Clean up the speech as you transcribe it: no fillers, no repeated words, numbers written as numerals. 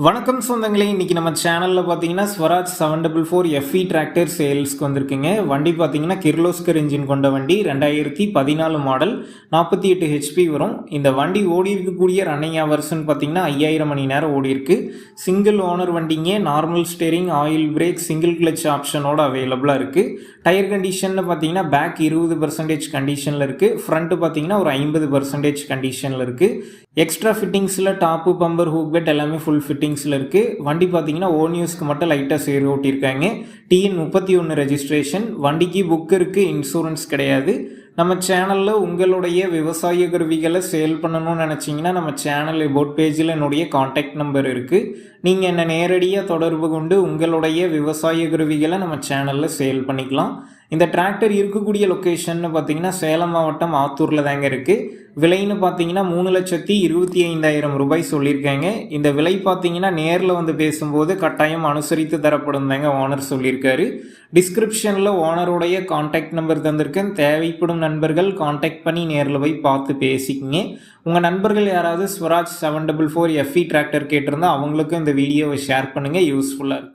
வணக்கம் சொந்தங்களே, இன்னைக்கு நம்ம சேனலில் பார்த்தீங்கன்னா ஸ்வராஜ் 744 எஃப்இ டிராக்டர் சேல்ஸ்க்கு வந்திருக்குங்க. வண்டி பார்த்தீங்கன்னா கிர்லோஸ்கர் இன்ஜின் கொண்ட வண்டி, 2014 மாடல், 48 ஹெச்பி வரும். இந்த வண்டி ஓடி இருக்கக்கூடிய ரன்னிங் ஹவர்ஸ்ன்னு பார்த்தீங்கன்னா 5000 மணி நேரம் ஓடி இருக்கு. சிங்கிள் ஓனர் வண்டிங்க, normal steering, oil brake, single clutch ஆப்ஷனோட அவைலபிளாக இருக்குது. டயர் கண்டிஷனில் பார்த்தீங்கன்னா பேக் 20% கண்டிஷனில் இருக்குது, ஃப்ரண்ட்டு பார்த்தீங்கன்னா ஒரு 50% கண்டிஷனில் இருக்குது. எக்ஸ்ட்ரா ஃபிட்டிங்ஸில் டாப்பு, பம்பர், ஹூக் பெட் எல்லாமே ஃபுல் ஃபிட்டிங்ஸில் இருக்குது. வண்டி பார்த்தீங்கன்னா ஓன் மட்டும் லைட்டாக சேர் ஓட்டியிருக்காங்க. TN 31 registration. வண்டிக்கு புக் இருக்குது, இன்சூரன்ஸ் கிடையாது. நம்ம சேனலில் உங்களுடைய விவசாய கருவிகளை சேல் பண்ணணும்னு நினச்சிங்கன்னா நம்ம சேனல் அபவுட் பேஜில் என்னுடைய காண்டாக்ட் நம்பர் இருக்குது. நீங்கள் என்னை நேரடியாக தொடர்பு கொண்டு உங்களுடைய விவசாய கருவிகளை நம்ம சேனலில் சேல் பண்ணிக்கலாம். இந்த டிராக்டர் இருக்கக்கூடிய லொக்கேஷன் பார்த்தீங்கன்னா சேலம் மாவட்டம் ஆத்தூரில் தாங்க இருக்குது. விலைன்னு பார்த்தீங்கன்னா 3,25,000 ரூபாய் சொல்லியிருக்காங்க. இந்த விலை பார்த்தீங்கன்னா நேரில் வந்து பேசும்போது கட்டாயம் அனுசரித்து தரப்படும் தாங்க ஓனர் சொல்லியிருக்காரு. டிஸ்கிரிப்ஷனில் ஓனருடைய காண்டாக்ட் நம்பர் தந்திருக்கேன். தேவைப்படும் நண்பர்கள் காண்டாக்ட் பண்ணி நேரில் போய் பார்த்து பேசிக்கிங்க. உங்கள் நண்பர்கள் யாராவது ஸ்வராஜ் 744 எஃப்இ டிராக்டர் கேட்டிருந்தால் அவங்களுக்கும் இந்த வீடியோவை ஷேர் பண்ணுங்கள், யூஸ்ஃபுல்லாக இருக்கும்.